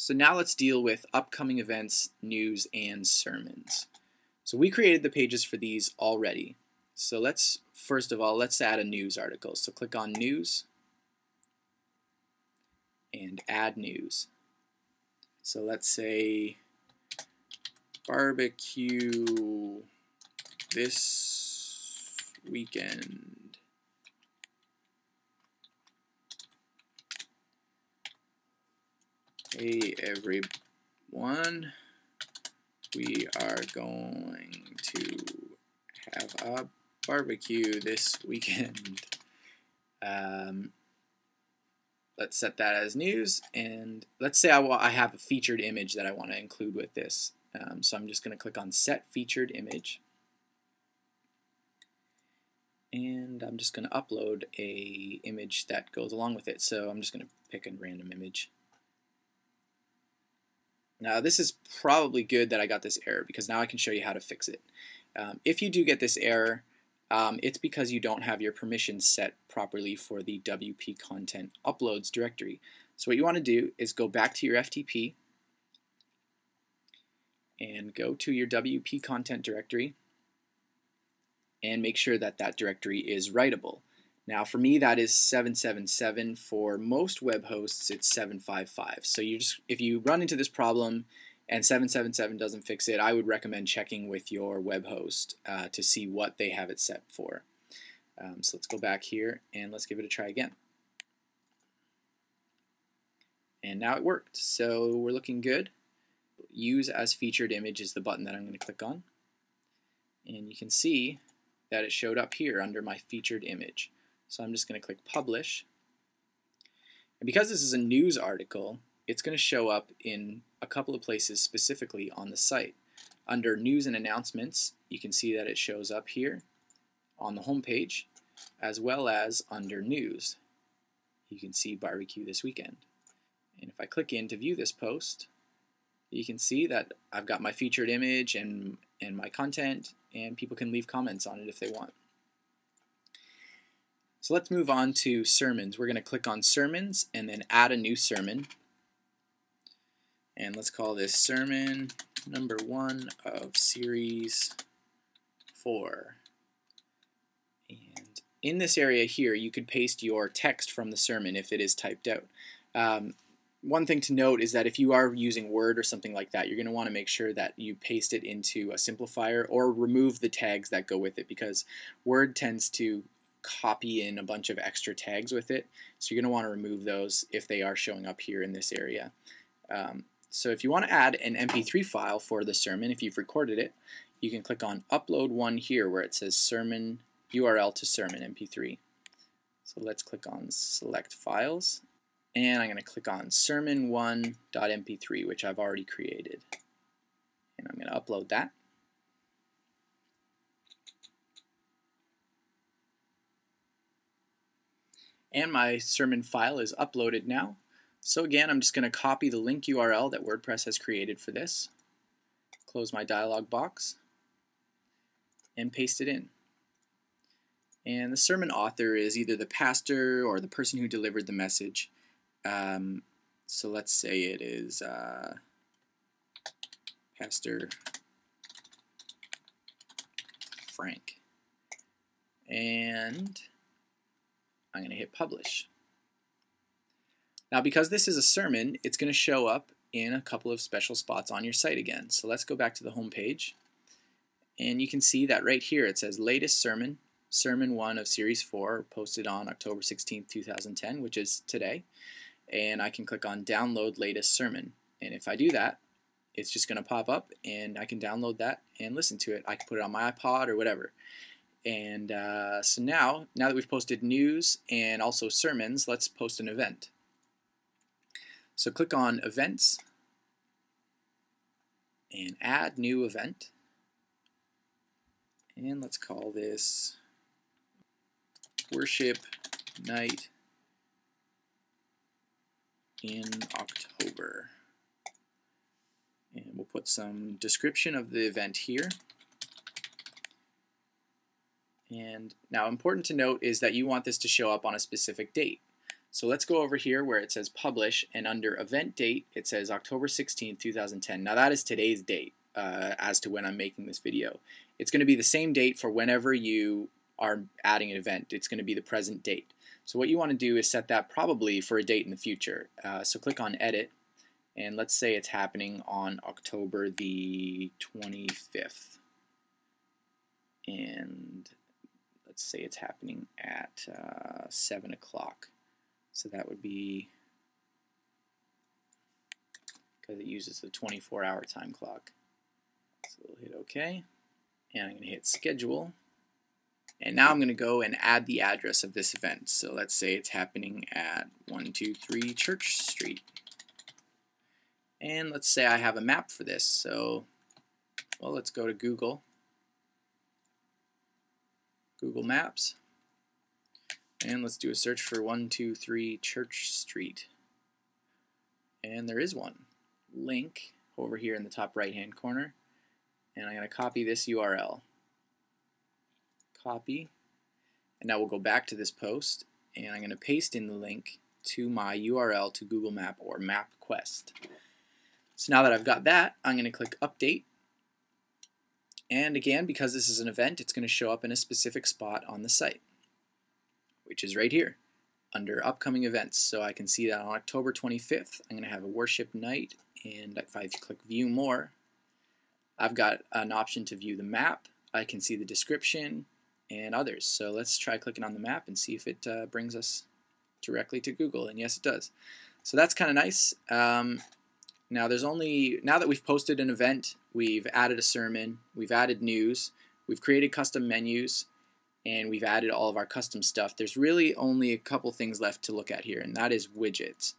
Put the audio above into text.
So now let's deal with upcoming events, news, and sermons. So we created the pages for these already. So let's, first of all, let's add a news article. So click on News and Add News. So let's say barbecue this weekend. Hey everyone, we are going to have a barbecue this weekend. Let's set that as news, and let's say I have a featured image that I want to include with this. So I'm just going to click on Set Featured Image, and I'm just going to upload a image that goes along with it. So I'm just going to pick a random image. Now this is probably good that I got this error, because now I can show you how to fix it. If you do get this error, it's because you don't have your permissions set properly for the WP Content Uploads directory. So what you want to do is go back to your FTP and go to your WP Content directory and make sure that that directory is writable. Now for me that is 777. For most web hosts it's 755. So if you run into this problem and 777 doesn't fix it, I would recommend checking with your web host to see what they have it set for. So let's go back here and let's give it a try again. And now it worked. So we're looking good. Use as featured image is the button that I'm going to click on. And you can see that it showed up here under my featured image. So I'm just going to click Publish. And because this is a news article, it's going to show up in a couple of places specifically on the site. Under News and Announcements, you can see that it shows up here on the home page, as well as under News. You can see barbecue this weekend. And if I click in to view this post, you can see that I've got my featured image and my content, and people can leave comments on it if they want. So let's move on to sermons. We're going to click on Sermons and then add a new sermon. And let's call this Sermon number 1 of Series 4. And in this area here, you could paste your text from the sermon if it is typed out. One thing to note is that if you are using Word or something like that, you're going to want to make sure that you paste it into a simplifier or remove the tags that go with it, because Word tends to copy in a bunch of extra tags with it. So you're going to want to remove those if they are showing up here in this area. So if you want to add an MP3 file for the sermon, if you've recorded it, you can click on Upload One here where it says Sermon URL to Sermon MP3. So let's click on Select Files, and I'm going to click on sermon1.mp3, which I've already created. And I'm going to upload that. And my sermon file is uploaded now. So again, I'm just going to copy the link URL that WordPress has created for this, close my dialog box, and paste it in. And the sermon author is either the pastor or the person who delivered the message. So let's say it is Pastor Frank. And I'm going to hit Publish. Now because this is a sermon, it's going to show up in a couple of special spots on your site again. So let's go back to the home page, and you can see that right here it says Latest Sermon, Sermon 1 of Series 4, posted on October 16th, 2010, which is today. And I can click on Download Latest Sermon. And if I do that, it's just going to pop up, and I can download that and listen to it. I can put it on my iPod or whatever. And so now that we've posted news and also sermons, let's post an event. So click on Events and Add New Event. And let's call this Worship Night in October. And we'll put some description of the event here. And now important to note is that you want this to show up on a specific date. So let's go over here where it says publish, and under event date it says October 16th, 2010. Now that is today's date as to when I'm making this video. It's going to be the same date for whenever you are adding an event. It's going to be the present date. So what you want to do is set that probably for a date in the future. So click on edit, and let's say it's happening on October the 25th. And let's say it's happening at 7 o'clock. So that would be, because it uses the 24-hour time clock. So we'll hit OK, and I'm going to hit schedule. And now I'm going to go and add the address of this event. So let's say it's happening at 123 Church Street. And let's say I have a map for this. So, well, let's go to Google Maps. And let's do a search for 123 Church Street. And there is one. Link over here in the top right hand corner. And I'm going to copy this URL. Copy. And now we'll go back to this post, and I'm going to paste in the link to my URL to Google Map or MapQuest. So now that I've got that, I'm going to click Update. And again, because this is an event, it's going to show up in a specific spot on the site, which is right here under upcoming events. So I can see that on October 25th, I'm going to have a worship night, and if I click View More, I've got an option to view the map. I can see the description and others. So let's try clicking on the map and see if it brings us directly to Google, and yes, it does. So that's kind of nice. Now that we've posted an event, we've added a sermon, we've added news, we've created custom menus, and we've added all of our custom stuff. There's really only a couple things left to look at here, and that is widgets.